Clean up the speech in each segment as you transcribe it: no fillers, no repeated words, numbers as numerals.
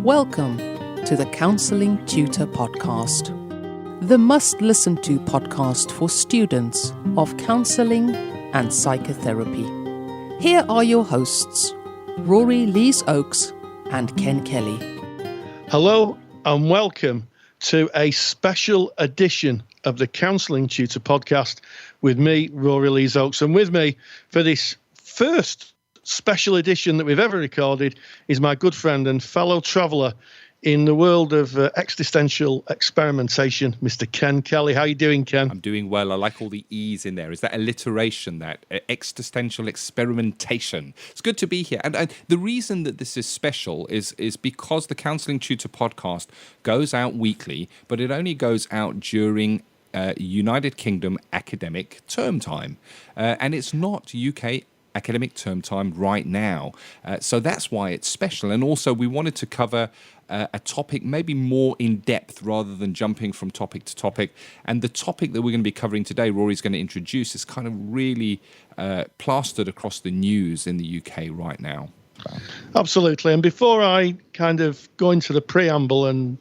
Welcome to the Counselling Tutor Podcast, the must-listen-to podcast for students of counselling and psychotherapy. Here are your hosts, Rory Lees-Oakes and Ken Kelly. Hello and welcome to a special edition of the Counselling Tutor Podcast with me, Rory Lees-Oakes. And with me for this first special edition that we've ever recorded is my good friend and fellow traveller in the world of existential experimentation, Mr. Ken Kelly. How are you doing, Ken? I'm doing well. I like all the E's in there. Is that alliteration, that existential experimentation? It's good to be here. And the reason that this is special is because the Counselling Tutor Podcast goes out weekly, but it only goes out during United Kingdom academic term time. And it's not UK academic term time right now. So that's why it's special. And also we wanted to cover a topic maybe more in depth rather than jumping from topic to topic. And the topic that we're going to be covering today, Rory's going to introduce, is kind of really plastered across the news in the UK right now. Absolutely. And before I kind of go into the preamble and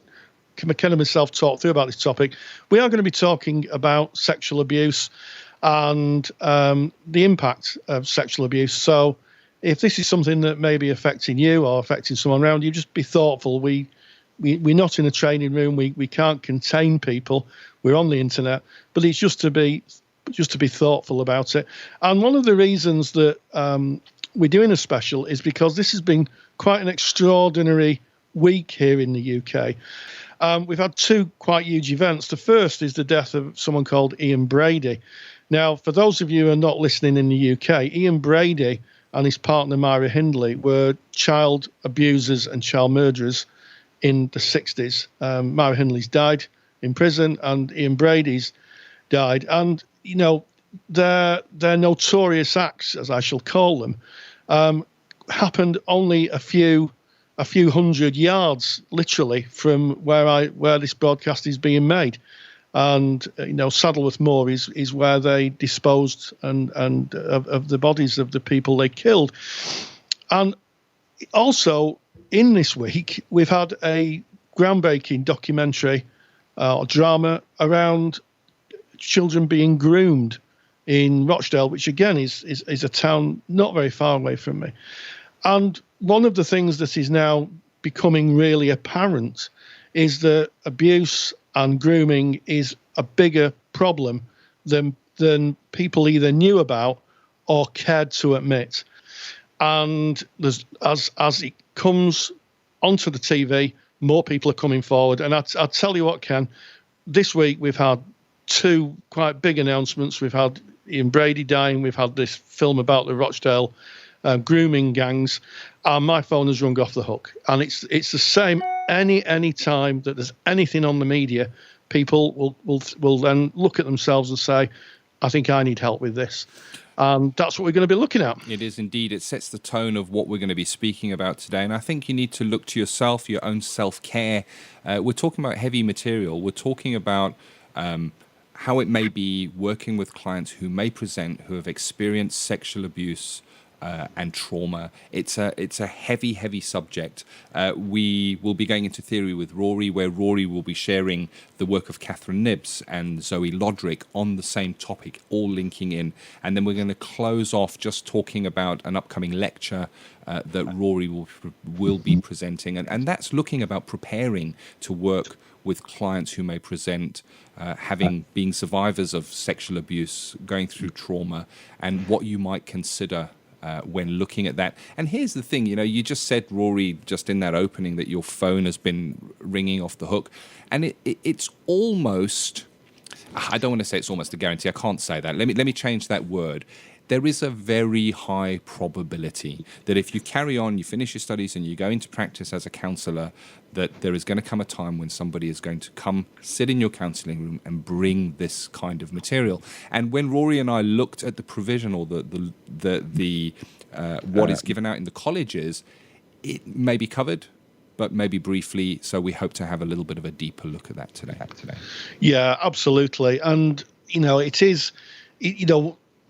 Ken and myself talk through about this topic, we are going to be talking about sexual abuse and the impact of sexual abuse. So if this is something that may be affecting you or affecting someone around you, just be thoughtful. We're not in a training room. We can't contain people. We're on the internet, but it's just to be thoughtful about it. And one of the reasons that we're doing a special is because this has been quite an extraordinary week here in the UK. We've had two quite huge events. The first is the death of someone called Ian Brady. Now, for those of you who are not listening in the UK, Ian Brady and his partner Myra Hindley were child abusers and child murderers in the 60s. Myra Hindley's died in prison and Ian Brady's died. And, you know, their notorious acts, as I shall call them, happened only a few hundred yards, literally, from where this broadcast is being made. And, you know, Saddleworth Moor is where they disposed and of the bodies of the people they killed. And also, in this week, we've had a groundbreaking documentary or drama around children being groomed in Rochdale, which, again, is a town not very far away from me. And one of the things that is now becoming really apparent is that abuse and grooming is a bigger problem than people either knew about or cared to admit. And as it comes onto the TV, more people are coming forward. And I'll tell you what, Ken, this week we've had two quite big announcements. We've had Ian Brady dying. We've had this film about the Rochdale grooming gangs, and my phone has rung off the hook. And it's the same any time that there's anything on the media, people will then look at themselves and say, I think I need help with this. And that's what we're going to be looking at. It is indeed. It sets the tone of what we're going to be speaking about today. And I think you need to look to yourself, your own self-care. We're talking about heavy material. We're talking about how it may be working with clients who may present, who have experienced sexual abuse and trauma. It's a heavy subject. We will be going into theory with Rory, where Rory will be sharing the work of Catherine Nibbs and Zoe Lodrick on the same topic, all linking in. And then we're going to close off just talking about an upcoming lecture that Rory will be presenting. And that's looking about preparing to work with clients who may present being survivors of sexual abuse, going through trauma, and what you might consider when looking at that. And here's the thing, you just said, Rory, just in that opening, that your phone has been ringing off the hook. And it's almost, I don't want to say it's almost a guarantee. I can't say that. Let me change that word. There is a very high probability that if you carry on, you finish your studies and you go into practice as a counsellor, that there is going to come a time when somebody is going to come sit in your counselling room and bring this kind of material. And when Rory and I looked at the provision or the what is given out in the colleges, it may be covered, but maybe briefly. So we hope to have a little bit of a deeper look at that today. Yeah, absolutely. And, it is,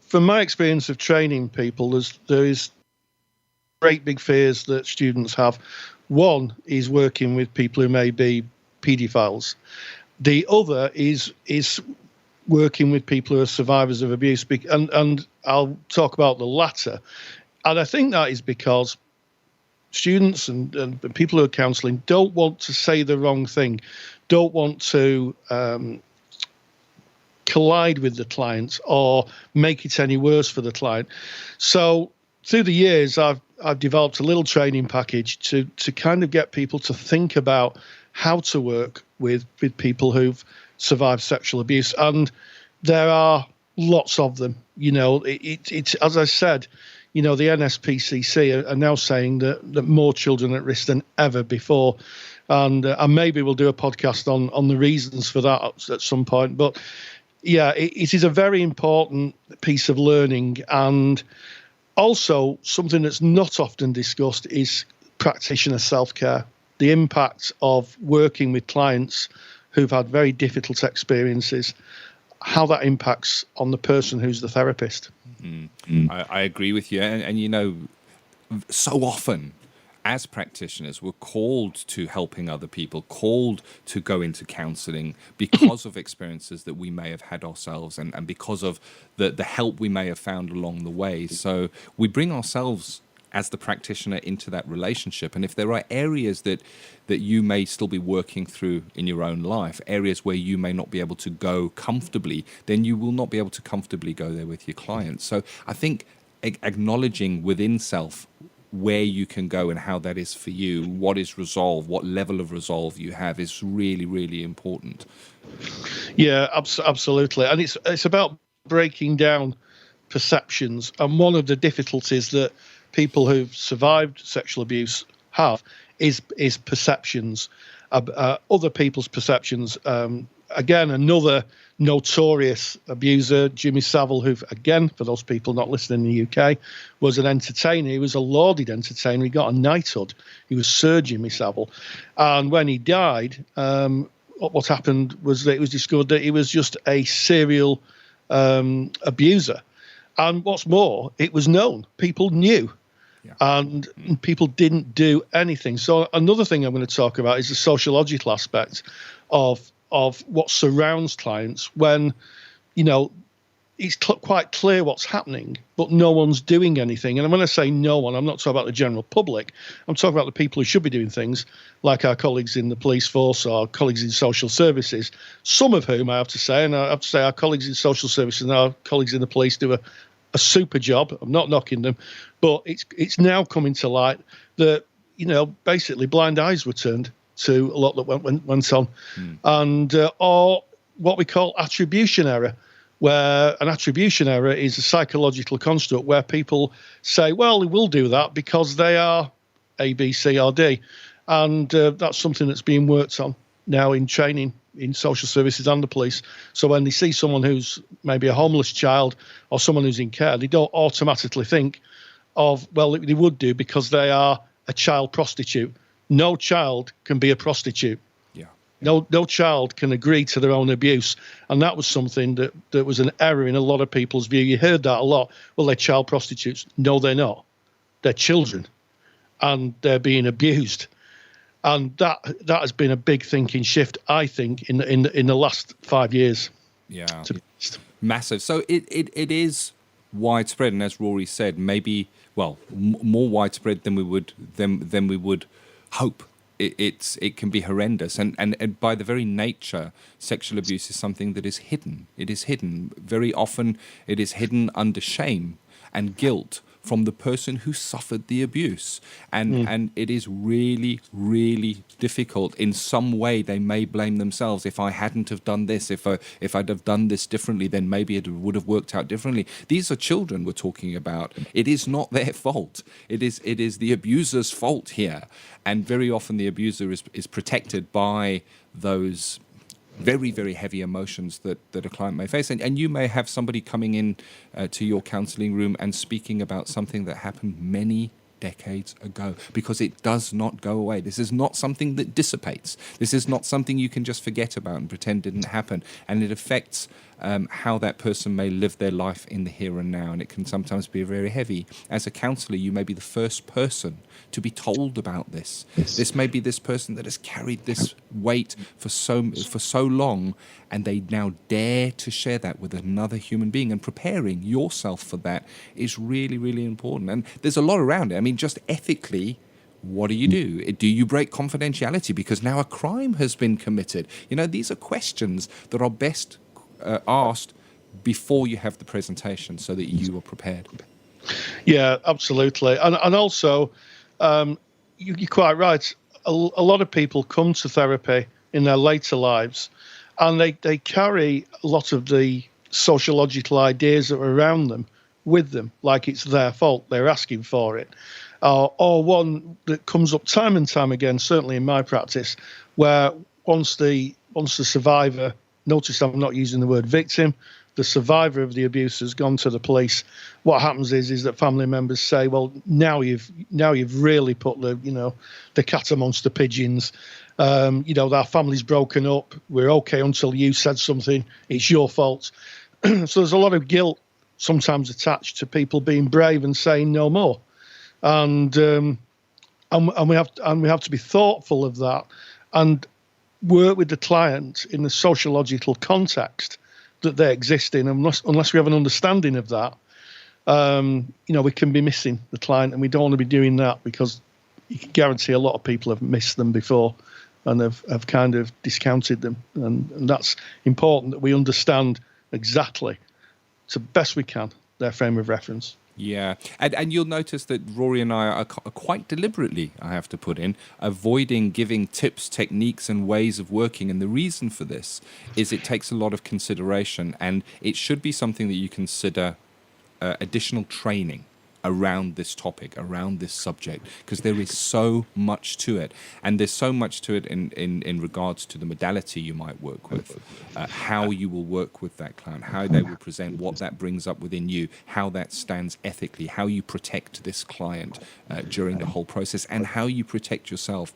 from my experience of training people, there is great big fears that students have. One is working with people who may be paedophiles. The other is working with people who are survivors of abuse, and I'll talk about the latter. And I think that is because students and people who are counselling don't want to say the wrong thing, don't want to collide with the client or make it any worse for the client. So through the years, I've developed a little training package to kind of get people to think about how to work with people who've survived sexual abuse. And there are lots of them. It's as I said, the NSPCC are now saying that more children are at risk than ever before. And maybe we'll do a podcast on the reasons for that at some point. But yeah, it is a very important piece of learning. And also something that's not often discussed is practitioner self-care, the impact of working with clients who've had very difficult experiences, how that impacts on the person who's the therapist. Mm-hmm. I agree with you. And so often as practitioners, we're called to helping other people, called to go into counselling because of experiences that we may have had ourselves and because of the help we may have found along the way. So we bring ourselves as the practitioner into that relationship. And if there are areas that you may still be working through in your own life, areas where you may not be able to go comfortably, then you will not be able to comfortably go there with your clients. So I think acknowledging within self where you can go and how that is for you, what is resolve, what level of resolve you have is really, really important. Yeah, absolutely. And it's about breaking down perceptions. And one of the difficulties that people who've survived sexual abuse have is perceptions, other people's perceptions. Again, another notorious abuser, Jimmy Savile, who, again, for those people not listening in the UK, was an entertainer. He was a lauded entertainer. He got a knighthood. He was Sir Jimmy Savile. And when he died, what happened was that it was discovered that he was just a serial abuser. And what's more, it was known. People knew. Yeah. And people didn't do anything. So another thing I'm going to talk about is the sociological aspect of what surrounds clients when, it's quite clear what's happening, but no one's doing anything. And when I say no one, I'm not talking about the general public. I'm talking about the people who should be doing things, like our colleagues in the police force or our colleagues in social services, some of whom I have to say, and I have to say our colleagues in social services and our colleagues in the police do a super job. I'm not knocking them, but it's now coming to light that, basically blind eyes were turned to a lot that went on. And or what we call attribution error, where an attribution error is a psychological construct where people say, well, they will do that because they are A, B, C, or D. And that's something that's being worked on now in training in social services and the police. So when they see someone who's maybe a homeless child or someone who's in care, they don't automatically think of, well, they would do because they are a child prostitute. No child can be a prostitute. Yeah. No child can agree to their own abuse. And that was something that was an error in a lot of people's view. You heard that a lot. Well, they're child prostitutes. No, they're not. They're children. And they're being abused. And that has been a big thinking shift, I think, in the last 5 years. Yeah. Massive. So it is widespread. And as Rory said, maybe, more widespread than we would hope. It can be horrendous, and by the very nature, sexual abuse is something that is hidden. It is hidden very often. It is hidden under shame and guilt from the person who suffered the abuse, and it is really, really difficult. In some way, they may blame themselves. If I hadn't have done this, if I'd have done this differently, then maybe it would have worked out differently. These are children we're talking about. It is not their fault. It is the abuser's fault here, and very often the abuser is protected by those very, very heavy emotions that a client may face. And you may have somebody coming in to your counselling room and speaking about something that happened many, decades ago, because it does not go away. This is not something that dissipates. This is not something you can just forget about and pretend didn't happen. And it affects how that person may live their life in the here and now. And it can sometimes be very heavy. As a counsellor, you may be the first person to be told about this. Yes. This may be this person that has carried this weight for so long, and they now dare to share that with another human being. And preparing yourself for that is really, really important. And there's a lot around it. I mean, just ethically, what do? Do you break confidentiality because now a crime has been committed? These are questions that are best asked before you have the presentation, so that you are prepared. Yeah, absolutely. And also, you're quite right. A lot of people come to therapy in their later lives, and they carry a lot of the sociological ideas that are around them with them, like it's their fault, they're asking for it. Or one that comes up time and time again, certainly in my practice, where once the survivor, notice I'm not using the word victim, the survivor of the abuse has gone to the police, what happens is that family members say, well, now you've really put the cat amongst the pigeons. Our family's broken up. We're okay until you said something. It's your fault. So there's a lot of guilt sometimes attached to people being brave and saying no more. And we have to be thoughtful of that and work with the client in the sociological context that they exist in. Unless we have an understanding of that, we can be missing the client, and we don't want to be doing that, because you can guarantee a lot of people have missed them before and have kind of discounted them. And that's important, that we understand exactly, to best we can, their frame of reference. Yeah, and you'll notice that Rory and I are quite deliberately, I have to put in, avoiding giving tips, techniques and ways of working. And the reason for this is it takes a lot of consideration, and it should be something that you consider additional training around this topic, around this subject, because there is so much to it. And there's so much to it in regards to the modality you might work with, how you will work with that client, how they will present, what that brings up within you, how that stands ethically, how you protect this client during the whole process, and how you protect yourself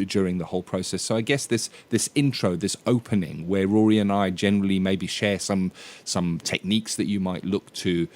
during the whole process. So I guess this intro, this opening, where Rory and I generally maybe share some techniques that you might look to,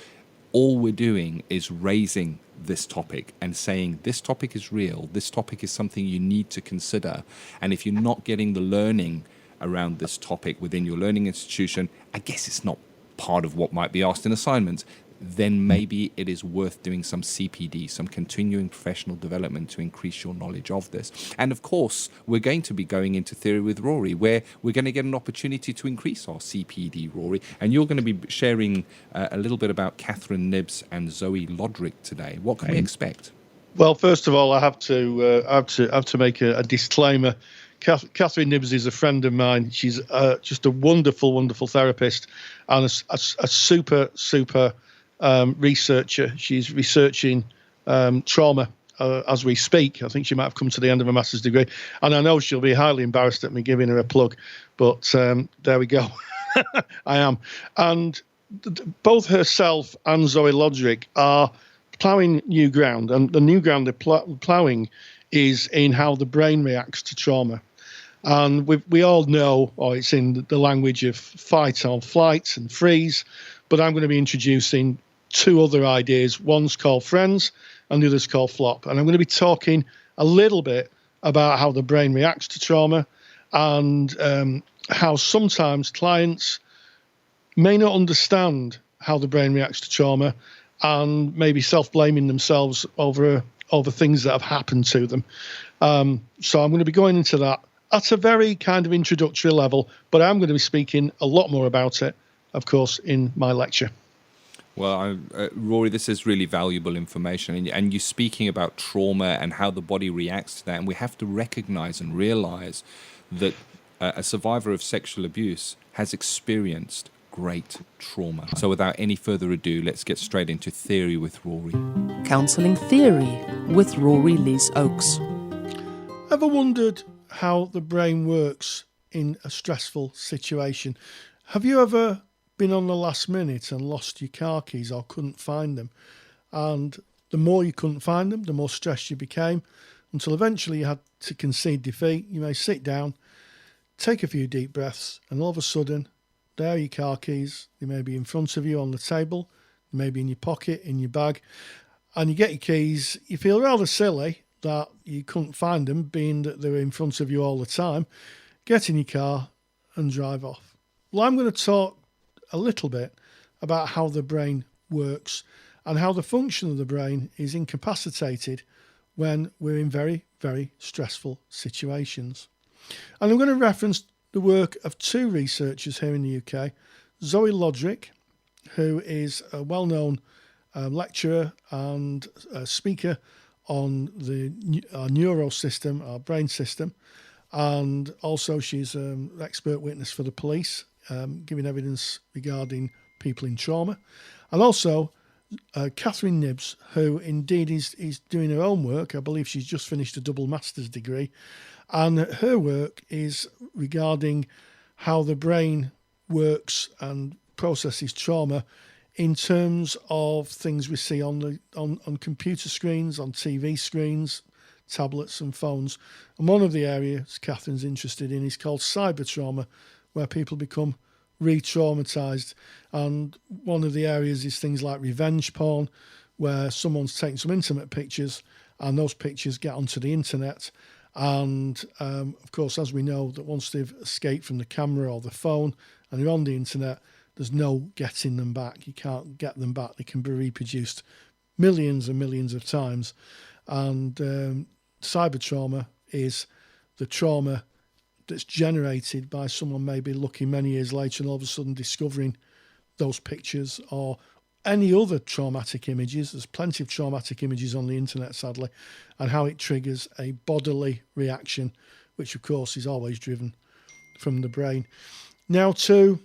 all we're doing is raising this topic and saying this topic is real, this topic is something you need to consider. And if you're not getting the learning around this topic within your learning institution, I guess it's not part of what might be asked in assignments, then maybe it is worth doing some CPD, some continuing professional development, to increase your knowledge of this. And of course, we're going to be going into theory with Rory, where we're going to get an opportunity to increase our CPD, Rory. And you're going to be sharing a little bit about Catherine Nibbs and Zoe Lodrick today. What can we expect? Well, first of all, I have to make a disclaimer. Catherine Nibbs is a friend of mine. She's just a wonderful, wonderful therapist, and a super researcher. She's researching trauma as we speak. I think she might have come to the end of a master's degree, and I know she'll be highly embarrassed at me giving her a plug, but there we go. I am. And both herself and Zoe Lodrick are ploughing new ground, and the new ground they're ploughing is in how the brain reacts to trauma. And we all know, or it's in the language of fight or flight and freeze, but I'm going to be introducing two other ideas. One's called friends and the other's called flop. And I'm going to be talking a little bit about how the brain reacts to trauma, and how sometimes clients may not understand how the brain reacts to trauma, and maybe self-blaming themselves over things that have happened to them. So I'm going to be going into that at a very kind of introductory level, but I'm going to be speaking a lot more about it, of course, in my lecture. Well, Rory, this is really valuable information, and you're speaking about trauma and how the body reacts to that, and we have to recognize and realize that a survivor of sexual abuse has experienced great trauma. So without any further ado, let's get straight into theory with Rory. Counselling Theory with Rory Lees Oakes. Ever wondered how the brain works in a stressful situation? Have you ever been on the last minute and lost your car keys or couldn't find them, and The more you couldn't find them, the more stressed you became, until eventually you had to concede defeat. You may sit down, take a few deep breaths, and all of a sudden, there are your car keys. They may be in front of you on the table, they may be in your pocket, in your bag, and you get your keys. You feel rather silly that you couldn't find them, being that they were in front of you all the time. Get in your car and drive off. Well, I'm going to talk a little bit about how the brain works and how the function of the brain is incapacitated when we're in very, very stressful situations. And I'm going to reference the work of two researchers here in the UK, Zoe Lodrick, who is a well-known lecturer and speaker on our neural system, our brain system, and also she's an expert witness for the police, giving evidence regarding people in trauma, and also Catherine Nibbs, who indeed is doing her own work. I believe she's just finished a double master's degree, and her work is regarding how the brain works and processes trauma in terms of things we see on computer screens, on TV screens, tablets and phones. And one of the areas Catherine's interested in is called cyber trauma, where people become re-traumatized. And one of the areas is things like revenge porn, where someone's taken some intimate pictures and those pictures get onto the internet. And of course, as we know, that once they've escaped from the camera or the phone and they're on the internet, there's no getting them back. You can't get them back. They can be reproduced millions and millions of times. And cyber trauma is the trauma that's generated by someone maybe looking many years later and all of a sudden discovering those pictures or any other traumatic images. There's plenty of traumatic images on the internet, sadly, and how it triggers a bodily reaction, which of course is always driven from the brain. Now, to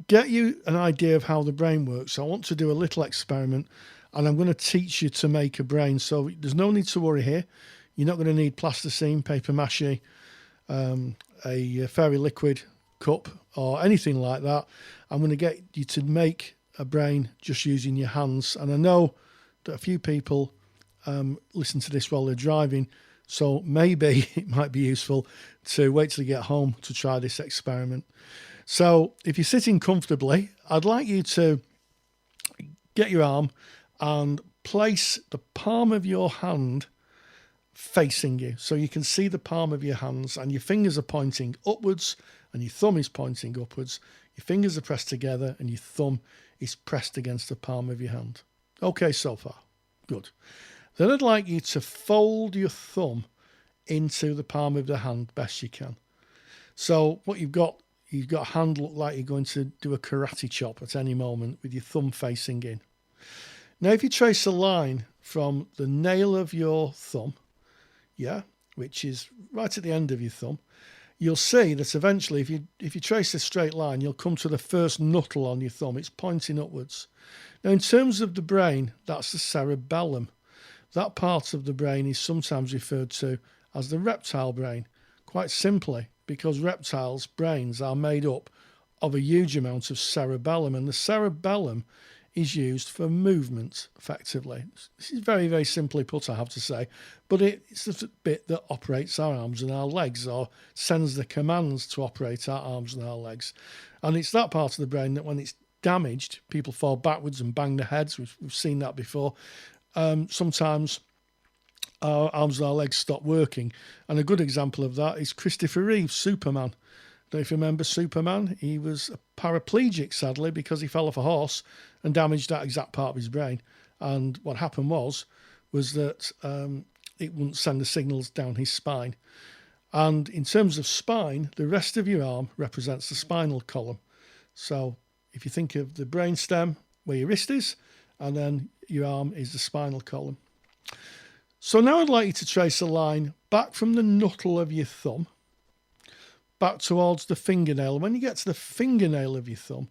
get you an idea of how the brain works, I want to do a little experiment, and I'm going to teach you to make a brain. So there's no need to worry here. You're not going to need plasticine, paper mache, a fairy liquid cup or anything like that. I'm going to get you to make a brain just using your hands. And I know that a few people listen to this while they're driving, so maybe it might be useful to wait till you get home to try this experiment. So if you're sitting comfortably, I'd like you to get your arm and place the palm of your hand facing you. So you can see the palm of your hands and your fingers are pointing upwards and your thumb is pointing upwards. Your fingers are pressed together and your thumb is pressed against the palm of your hand. Okay, so far. Good. Then I'd like you to fold your thumb into the palm of the hand best you can. So what you've got a hand look like you're going to do a karate chop at any moment with your thumb facing in. Now, if you trace a line from the nail of your thumb, which is right at the end of your thumb, you'll see that eventually, if you trace a straight line, you'll come to the first knuckle on your thumb. It's pointing upwards. Now, in terms of the brain, that's the cerebellum. That part of the brain is sometimes referred to as the reptile brain, quite simply because reptiles' brains are made up of a huge amount of cerebellum, and the cerebellum is used for movement, effectively. This is very, very simply put, I have to say, but it's the bit that operates our arms and our legs, or sends the commands to operate our arms and our legs. And it's that part of the brain that when it's damaged, people fall backwards and bang their heads. We've seen that before. Sometimes our arms and our legs stop working. And a good example of that is Christopher Reeve's Superman. Don't you remember Superman? He was a paraplegic, sadly, because he fell off a horse and damaged that exact part of his brain. And what happened was that it wouldn't send the signals down his spine. And in terms of spine, the rest of your arm represents the spinal column. So if you think of the brain stem where your wrist is, and then your arm is the spinal column. So now I'd like you to trace a line back from the knuckle of your thumb, back towards the fingernail. When you get to the fingernail of your thumb,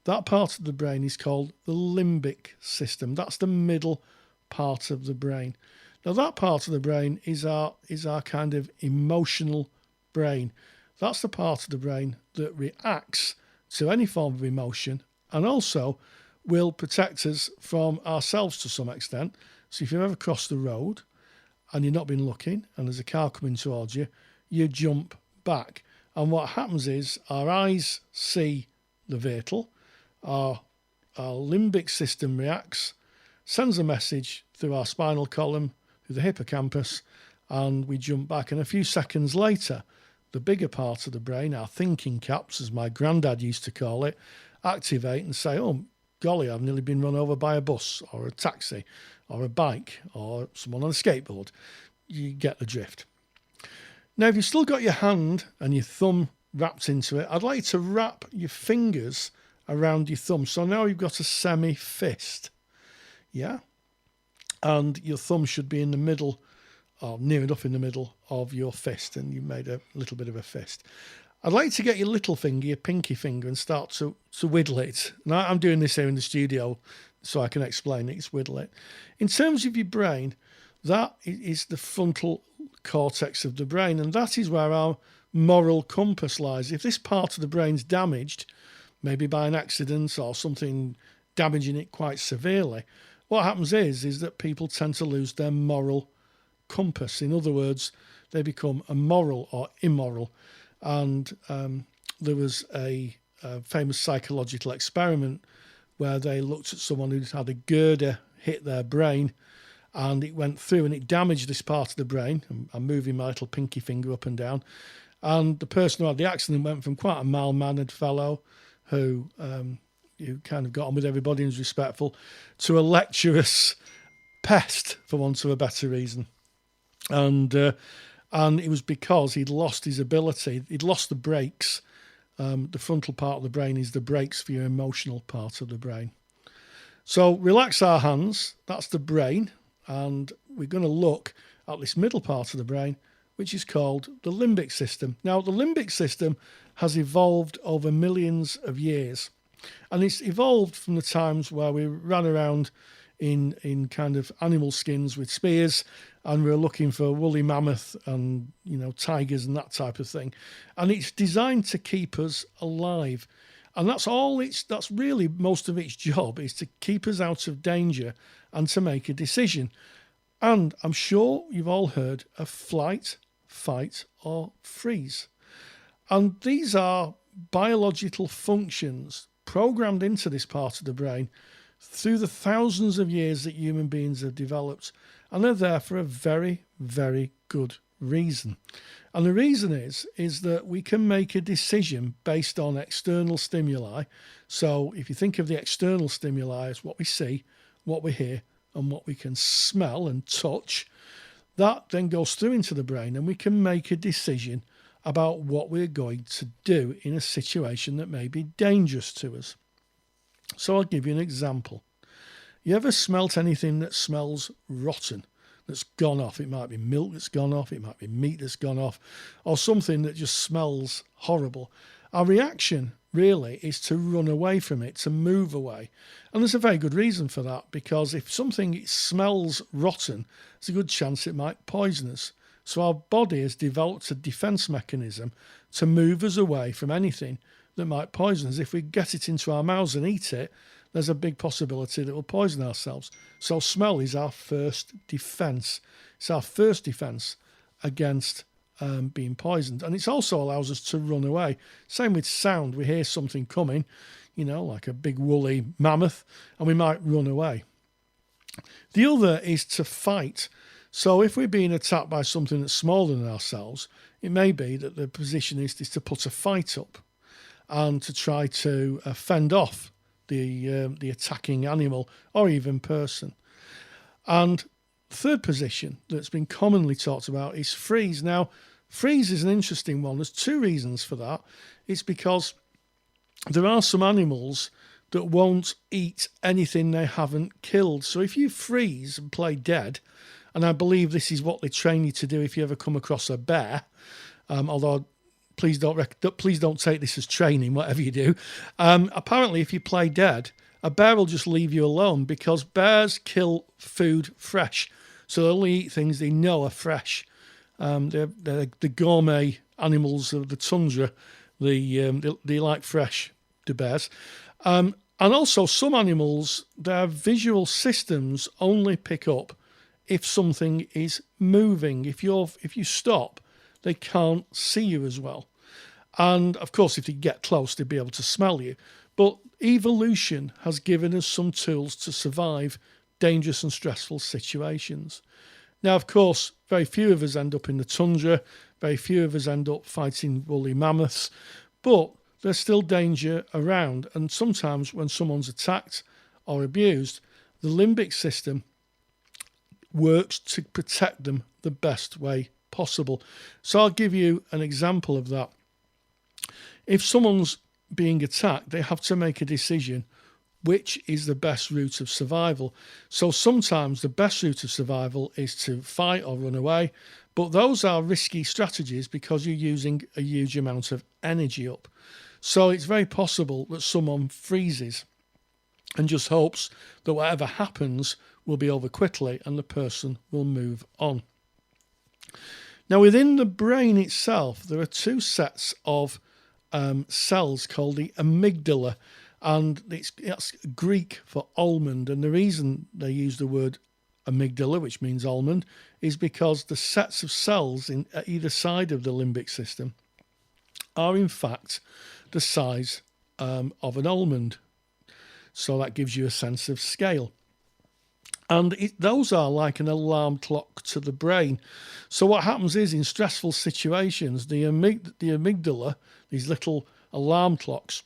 that part of the brain is called the limbic system. That's the middle part of the brain. Now that part of the brain is our kind of emotional brain. That's the part of the brain that reacts to any form of emotion, and also will protect us from ourselves to some extent. So if you've ever crossed the road and you've not been looking and there's a car coming towards you, you jump back. And what happens is our eyes see the vehicle, our limbic system reacts, sends a message through our spinal column, through the hippocampus, and we jump back. And a few seconds later, the bigger part of the brain, our thinking caps, as my granddad used to call it, activate and say, oh, golly, I've nearly been run over by a bus or a taxi or a bike or someone on a skateboard. You get the drift. Now, if you've still got your hand and your thumb wrapped into it, I'd like you to wrap your fingers around your thumb. So now you've got a semi-fist. Yeah? And your thumb should be in the middle, or near enough in the middle of your fist, and you made a little bit of a fist. I'd like to get your little finger, your pinky finger, and start to whittle it. Now, I'm doing this here in the studio so I can explain it. It's whittle it. In terms of your brain, that is the frontal cortex of the brain, and that is where our moral compass lies. If this part of the brain's damaged, maybe by an accident or something damaging it quite severely, what happens is that people tend to lose their moral compass. In other words, they become immoral or immoral. And there was a famous psychological experiment where they looked at someone who'd had a girder hit their brain, and it went through and it damaged this part of the brain. I'm moving my little pinky finger up and down. And the person who had the accident went from quite a mild-mannered fellow who kind of got on with everybody and was respectful, to a lecherous pest, for want of a better reason. And it was because he'd lost his ability. He'd lost the brakes. The frontal part of the brain is the brakes for your emotional part of the brain. So relax our hands. That's the brain. And we're going to look at this middle part of the brain, which is called the limbic system. Now, the limbic system has evolved over millions of years. And it's evolved from the times where we ran around in kind of animal skins with spears, and we were looking for woolly mammoth and, tigers and that type of thing. And it's designed to keep us alive. And that's really most of its job, is to keep us out of danger and to make a decision. And I'm sure you've all heard of flight, fight, or freeze. And these are biological functions programmed into this part of the brain through the thousands of years that human beings have developed. And they're there for a very, very good reason. And the reason is that we can make a decision based on external stimuli. So if you think of the external stimuli as what we see, what we hear, and what we can smell and touch, that then goes through into the brain, and we can make a decision about what we're going to do in a situation that may be dangerous to us. So I'll give you an example. You ever smelt anything that smells rotten, that's gone off? It might be milk that's gone off, it might be meat that's gone off, or something that just smells horrible. Our reaction really is to run away from it, to move away. And there's a very good reason for that, because if something smells rotten, there's a good chance it might poison us. So our body has developed a defense mechanism to move us away from anything that might poison us. If we get it into our mouths and eat it, there's a big possibility that we'll poison ourselves. So smell is our first defense. It's our first defense against being poisoned. And it also allows us to run away. Same with sound. We hear something coming, like a big woolly mammoth, and we might run away. The other is to fight. So if we're being attacked by something that's smaller than ourselves, it may be that the position is to put a fight up and to try to fend off the attacking animal or even person. And third position that's been commonly talked about is freeze. Now, freeze is an interesting one. There's two reasons for that. It's because there are some animals that won't eat anything they haven't killed. So if you freeze and play dead, and I believe this is what they train you to do if you ever come across a bear, although please don't take this as training, whatever you do. Apparently, if you play dead, a bear will just leave you alone, because bears kill food fresh. So they only eat things they know are fresh. They're the gourmet animals of the tundra. They like fresh, the bears. And also some animals, their visual systems only pick up if something is moving. If you stop, they can't see you as well. And of course, if you get close, they'll be able to smell you. But evolution has given us some tools to survive dangerous and stressful situations. Now, of course, very few of us end up in the tundra. Very few of us end up fighting woolly mammoths. But there's still danger around. And sometimes when someone's attacked or abused, the limbic system works to protect them the best way possible. So I'll give you an example of that. If someone's being attacked, they have to make a decision which is the best route of survival. So sometimes the best route of survival is to fight or run away, but those are risky strategies because you're using a huge amount of energy up. So it's very possible that someone freezes and just hopes that whatever happens will be over quickly and the person will move on. Now, within the brain itself, there are two sets of cells called the amygdala, and it's Greek for almond. And the reason they use the word amygdala, which means almond, is because the sets of cells at either side of the limbic system are in fact the size of an almond. So that gives you a sense of scale. And those are like an alarm clock to the brain. So what happens is in stressful situations, the amygdala, these little alarm clocks,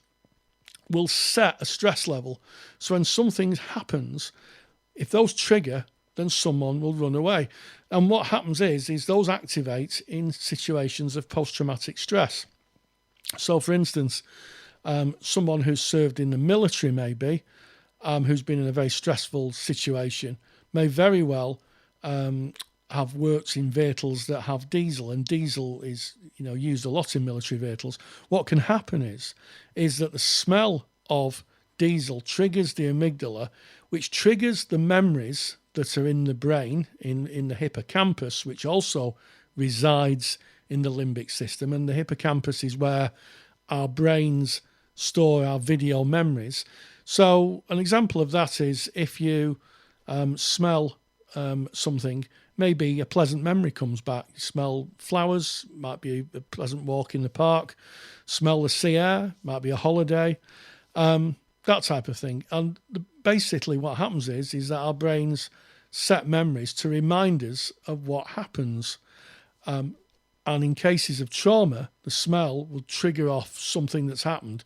will set a stress level. So when something happens, if those trigger, then someone will run away. And what happens is those activate in situations of post-traumatic stress. So for instance, someone who's served in the military maybe, who's been in a very stressful situation, may very well have worked in vehicles that have diesel, and diesel is used a lot in military vehicles. What can happen is that the smell of diesel triggers the amygdala, which triggers the memories that are in the brain, in the hippocampus, which also resides in the limbic system. And the hippocampus is where our brains store our video memories. So an example of that is if you smell something, maybe a pleasant memory comes back. You smell flowers, might be a pleasant walk in the park. Smell the sea air, might be a holiday, that type of thing. And basically what happens is that our brains set memories to remind us of what happens. And in cases of trauma, the smell will trigger off something that's happened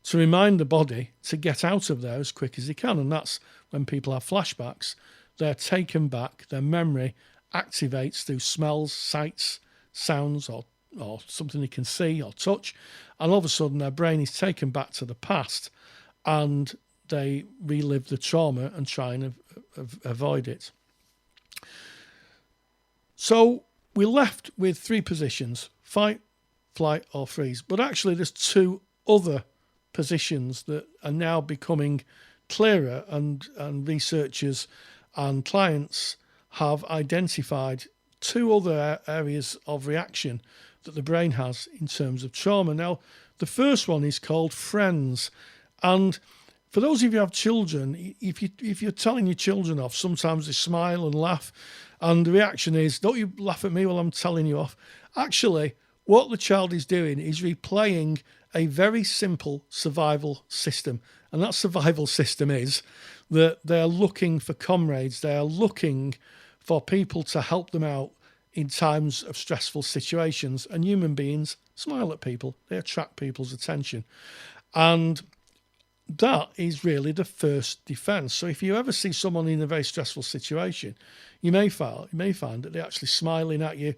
to remind the body to get out of there as quick as they can. And that's when people have flashbacks. They're taken back, their memory activates through smells, sights, sounds, or something they can see or touch. And all of a sudden their brain is taken back to the past and they relive the trauma and try and avoid it. So we're left with three positions: fight, flight, or freeze. But actually there's two other positions that are now becoming clearer, and researchers and clients have identified two other areas of reaction that the brain has in terms of trauma. Now, the first one is called friends. And for those of you who have children, if you're telling your children off, sometimes they smile and laugh, and the reaction is, don't you laugh at me while I'm telling you off. Actually, what the child is doing is replaying a very simple survival system. And that survival system is that they are looking for comrades. They are looking for people to help them out in times of stressful situations. And human beings smile at people. They attract people's attention. And that is really the first defense. So if you ever see someone in a very stressful situation, you may find that they're actually smiling at you,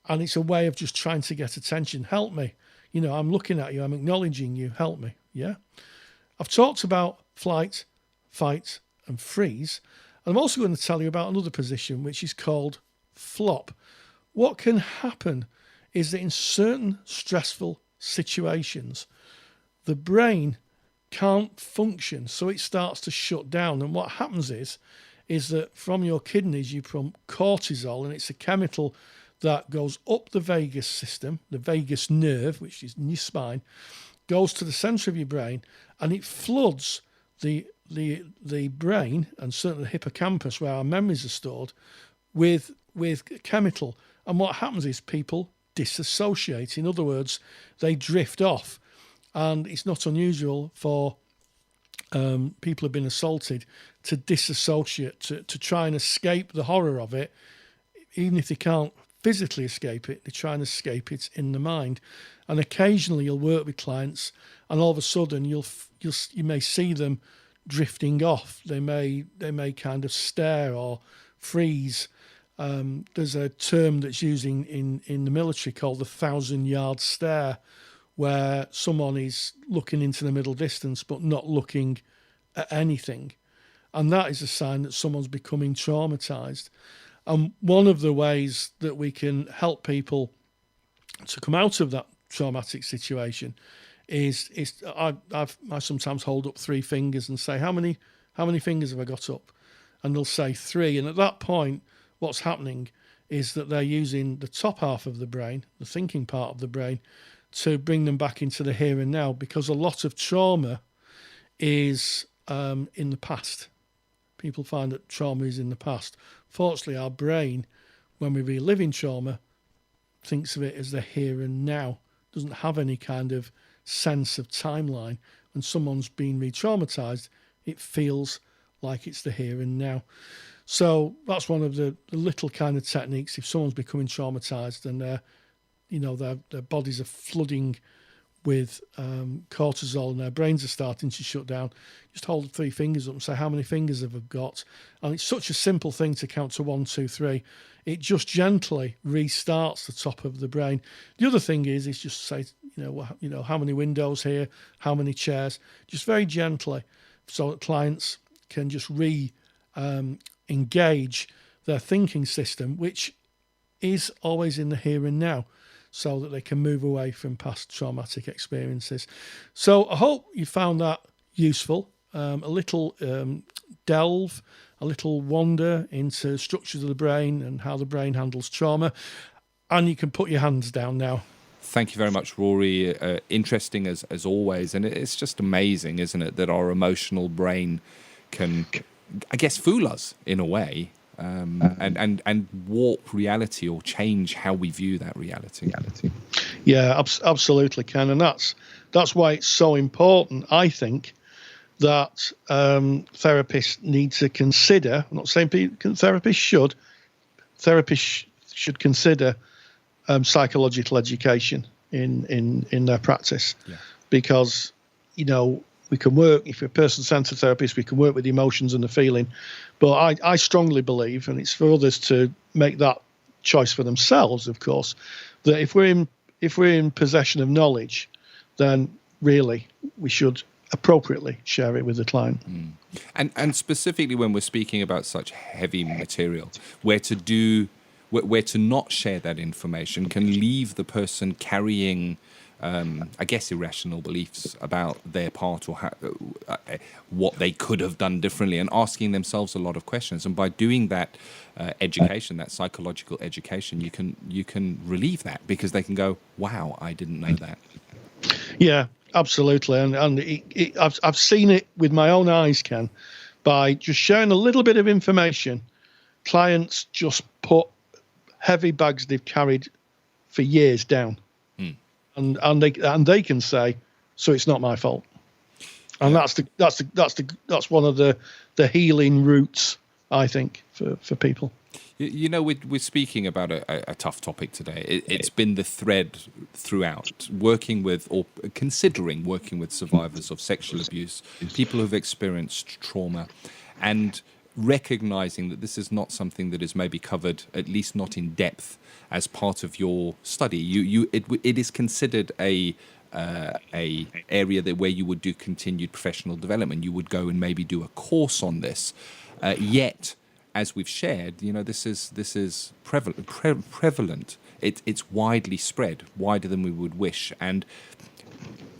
and it's a way of just trying to get attention. Help me. I'm looking at you. I'm acknowledging you. Help me. Yeah. I've talked about flight, fight, and freeze. And I'm also going to tell you about another position, which is called flop. What can happen is that in certain stressful situations, the brain can't function, so it starts to shut down. And what happens is that from your kidneys you pump cortisol, and it's a chemical that goes up the vagus system, the vagus nerve, which is in your spine, goes to the center of your brain, and it floods the brain, and certainly the hippocampus where our memories are stored, with chemical. And what happens is people disassociate. In other words, they drift off. And it's not unusual for people who've been assaulted to disassociate, to try and escape the horror of it. Even if they can't physically escape it, they try and escape it in the mind. And occasionally you'll work with clients, and all of a sudden you may see them drifting off. They may kind of stare or freeze. There's a term that's used in the military called the 1,000-yard stare, where someone is looking into the middle distance but not looking at anything. And that is a sign that someone's becoming traumatized. And one of the ways that we can help people to come out of that traumatic situation is I sometimes hold up 3 fingers and say, how many fingers have I got up? And they'll say 3. And at that point, what's happening is that they're using the top half of the brain, the thinking part of the brain, to bring them back into the here and now, because a lot of trauma is in the past. People find that trauma is in the past. Fortunately, our brain, when we relive trauma, thinks of it as the here and now. Doesn't have any kind of sense of timeline. When someone's been re-traumatized, it feels like it's the here and now. So that's one of the little kind of techniques. If someone's becoming traumatized and their bodies are flooding with cortisol and their brains are starting to shut down, just hold 3 fingers up and say, how many fingers have I got? And it's such a simple thing to count to 1, 2, 3. It just gently restarts the top of the brain. The other thing is just say, how many windows here, how many chairs, just very gently, so that clients can just engage their thinking system, which is always in the here and now, so that they can move away from past traumatic experiences. So I hope you found that useful. A little delve, a little wander into structures of the brain and how the brain handles trauma. And you can put your hands down now. Thank you very much, Rory. Interesting as always. And it's just amazing, isn't it, that our emotional brain can, I guess, fool us in a way. And warp reality or change how we view that reality. Yeah, absolutely, Ken. And that's why it's so important, I think, that therapists need to consider, I'm not saying therapists should consider psychological education in their practice. Yeah. Because, we can work, if you're a person-centered therapist, we can work with the emotions and the feeling. But I strongly believe, and it's for others to make that choice for themselves, of course, that if we're in possession of knowledge, then really we should appropriately share it with the client. And specifically when we're speaking about such heavy material, where to not share that information can leave the person carrying I guess irrational beliefs about their part or what they could have done differently, and asking themselves a lot of questions. And by doing that education, that psychological education, you can relieve that, because they can go, wow, I didn't know that. Yeah, absolutely. And I've seen it with my own eyes, Ken, by just sharing a little bit of information. Clients just put heavy bags they've carried for years down. And they can say, so it's not my fault, and that's one of the healing routes, I think, for people. We're speaking about a tough topic today. It's been the thread throughout, working with or considering working with survivors of sexual abuse, people who've experienced trauma, and recognizing that this is not something that is maybe covered, at least not in depth, as part of your study. It is considered a area where you would do continued professional development. You would go and maybe do a course on this. Yet, as we've shared, this is prevalent. It's widely spread, wider than we would wish. And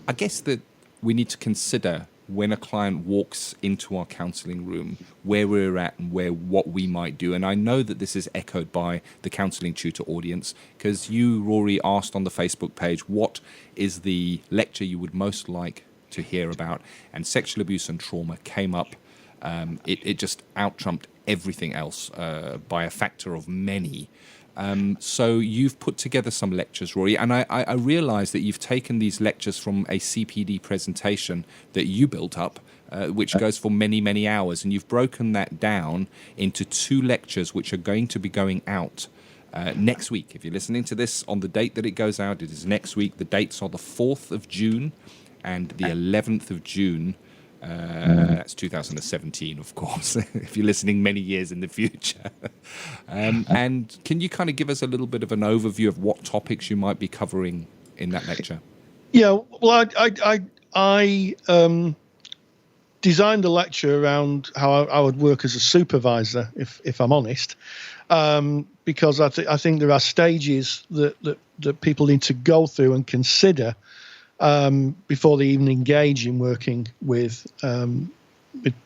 I guess that we need to consider, when a client walks into our counselling room, where we're at and what we might do. And I know that this is echoed by the Counselling Tutor audience, because you, Rory, asked on the Facebook page, what is the lecture you would most like to hear about, and sexual abuse and trauma came up. It just out-trumped everything else by a factor of many. So you've put together some lectures, Rory, and I realise that you've taken these lectures from a CPD presentation that you built up, which goes for many, many hours, and you've broken that down into 2 lectures which are going to be going out next week. If you're listening to this on the date that it goes out, it is next week. The dates are the 4th of June and the 11th of June. That's 2017, of course, if you're listening many years in the future. And can you kind of give us a little bit of an overview of what topics you might be covering in that lecture? Yeah, well, I designed the lecture around how I would work as a supervisor, if I'm honest, because I think there are stages that people need to go through and consider before they even engage in working with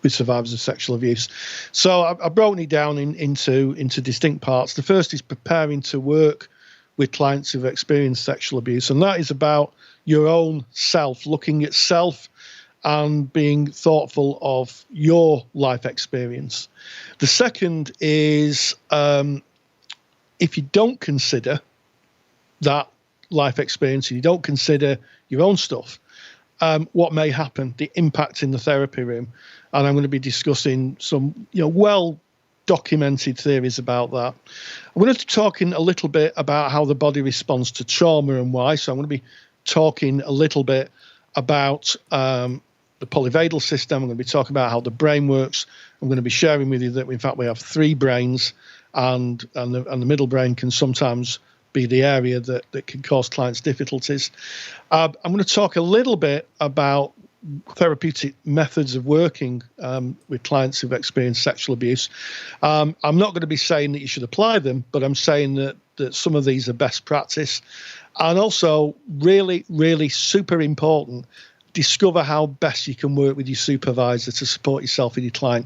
survivors of sexual abuse. So I've broken it down into distinct parts. The first is preparing to work with clients who've experienced sexual abuse, and that is about your own self, looking at self and being thoughtful of your life experience. The second is if you don't consider that life experience and you don't consider your own stuff, what may happen, the impact in the therapy room. And I'm going to be discussing some well-documented theories about that. I'm going to be talking a little bit about how the body responds to trauma and why. So I'm going to be talking a little bit about the polyvagal system. I'm going to be talking about how the brain works. I'm going to be sharing with you that, in fact, we have 3 brains, and the middle brain can sometimes be the area that can cause clients difficulties. I'm going to talk a little bit about therapeutic methods of working with clients who've experienced sexual abuse. I'm not going to be saying that you should apply them, but I'm saying that some of these are best practice. And also, really, really super important, discover how best you can work with your supervisor to support yourself and your client.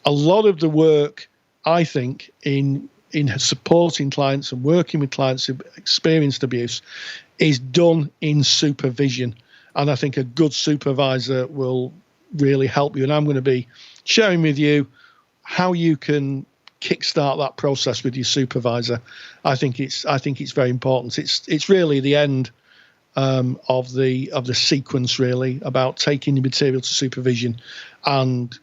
A lot of the work, I think, in supporting clients and working with clients who've experienced abuse is done in supervision. And I think a good supervisor will really help you. And I'm going to be sharing with you how you can kickstart that process with your supervisor. I think it's very important. It's really the end of the sequence, really, about taking the material to supervision and,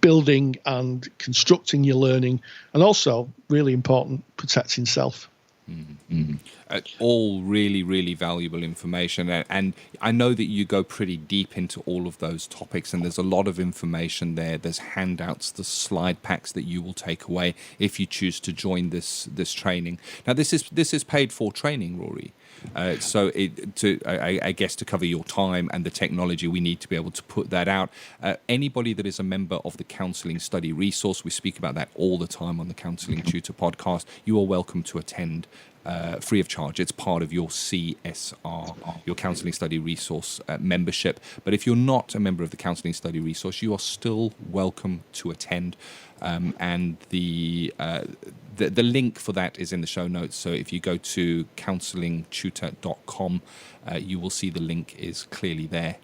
building and constructing your learning, and also, really important, protecting self. Mm-hmm. All really, really valuable information. And I know that you go pretty deep into all of those topics, and there's a lot of information there. There's handouts, the slide packs that you will take away if you choose to join this training. Now, this is paid for training, Rory. So I guess to cover your time and the technology, we need to be able to put that out. Anybody that is a member of the Counselling Study Resource, we speak about that all the time on the Counselling Tutor Podcast, you are welcome to attend free of charge. It's part of your CSR, your Counselling Study Resource membership. But if you're not a member of the Counselling Study Resource, you are still welcome to attend. And the link for that is in the show notes. So if you go to counsellingtutor.com, you will see the link is clearly there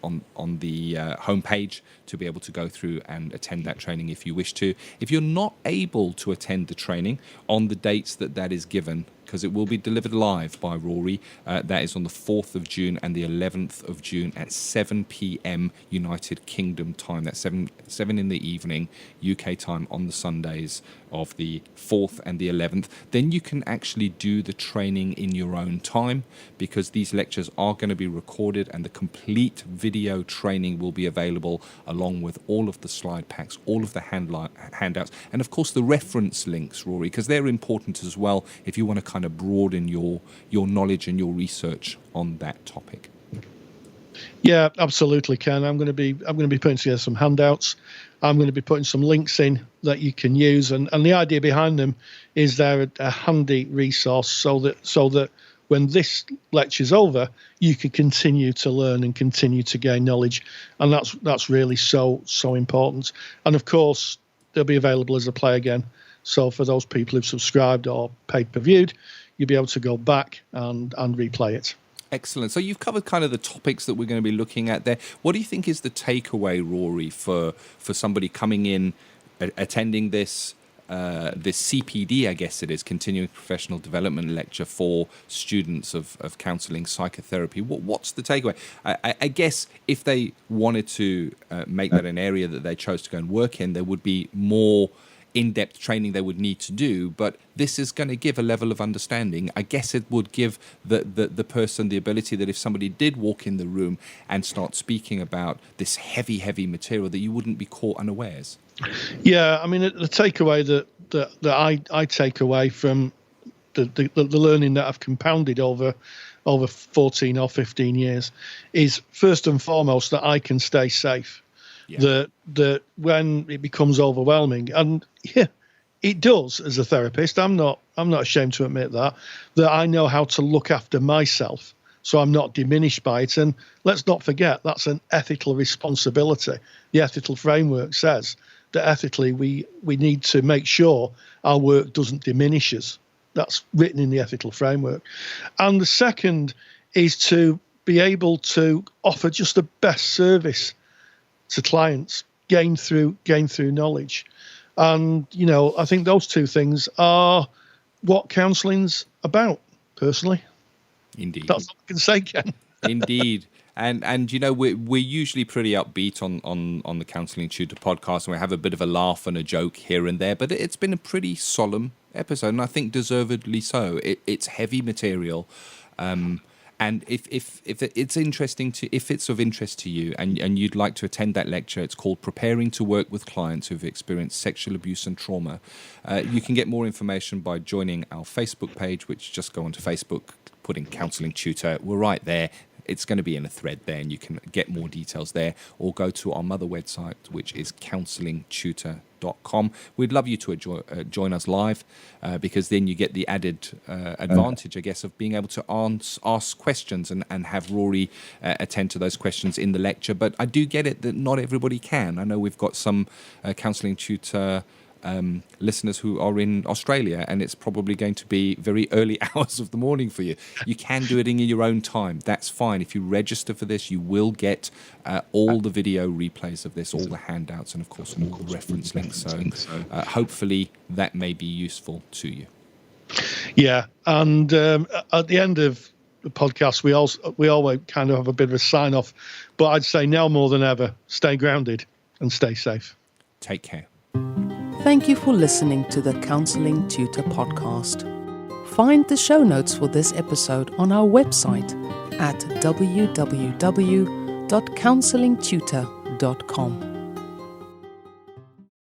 on the homepage to be able to go through and attend that training if you wish to. If you're not able to attend the training on the dates that is given, because it will be delivered live by Rory, that is on the 4th of June and the 11th of June at 7 p.m. United Kingdom time. That's 7 in the evening UK time on the Sundays of the 4th and the 11th. Then you can actually do the training in your own time, because these lectures are going to be recorded and the complete video training will be available along with all of the slide packs, all of the handouts, and of course the reference links, Rory, because they're important as well if you want to kind of broaden your knowledge and your research on that topic. Yeah, absolutely, Ken. I'm going to be putting together some handouts. I'm going to be putting some links in that you can use, and the idea behind them is they're a handy resource so that when this lecture's over, you can continue to learn and continue to gain knowledge, and that's really so important. And of course, they'll be available as a play again. So for those people who've subscribed or paid per viewed, you'll be able to go back and replay it. Excellent. So you've covered kind of the topics that we're going to be looking at there. What do you think is the takeaway, Rory, for somebody coming in, attending this CPD, I guess it is, Continuing Professional Development Lecture for students of counselling psychotherapy? What's the takeaway? I guess if they wanted to make that an area that they chose to go and work in, there would be more in-depth training they would need to do, but this is going to give a level of understanding. I guess it would give the person the ability that if somebody did walk in the room and start speaking about this heavy material, that you wouldn't be caught unawares. Yeah, I mean, the takeaway that I take away from the learning that I've compounded over 14 or 15 years is, first and foremost, that I can stay safe. Yeah. That when it becomes overwhelming, and yeah, it does as a therapist, I'm not ashamed to admit that I know how to look after myself, so I'm not diminished by it. And let's not forget, that's an ethical responsibility. The ethical framework says that ethically we need to make sure our work doesn't diminish us. That's written in the ethical framework. And the second is to be able to offer just the best service to clients, gain through knowledge. And, I think those two things are what counselling's about, personally. Indeed. That's all I can say, Ken. Indeed. And we're usually pretty upbeat on the Counselling Tutor podcast, and we have a bit of a laugh and a joke here and there, but it's been a pretty solemn episode, and I think deservedly so. It's heavy material. And if it's of interest to you and you'd like to attend that lecture, it's called Preparing to Work with Clients Who've Experienced Sexual Abuse and Trauma. You can get more information by joining our Facebook page, which just go onto Facebook, put in Counselling Tutor. We're right there. It's going to be in a thread there, and you can get more details there, or go to our mother website, which is counsellingtutor.com. We'd love you to join us live, because then you get the added advantage, I guess, of being able to ask questions and have Rory attend to those questions in the lecture. But I do get it that not everybody can. I know we've got some Counselling Tutor listeners who are in Australia, and it's probably going to be very early hours of the morning for you. You can do it in your own time. That's fine. If you register for this, you will get all the video replays of this, all the handouts, and of course all the reference links. So hopefully that may be useful to you. Yeah, and at the end of the podcast, we always kind of have a bit of a sign off, but I'd say now more than ever, stay grounded and stay safe. Take care. Thank you for listening to the Counselling Tutor Podcast. Find the show notes for this episode on our website at www.counsellingtutor.com.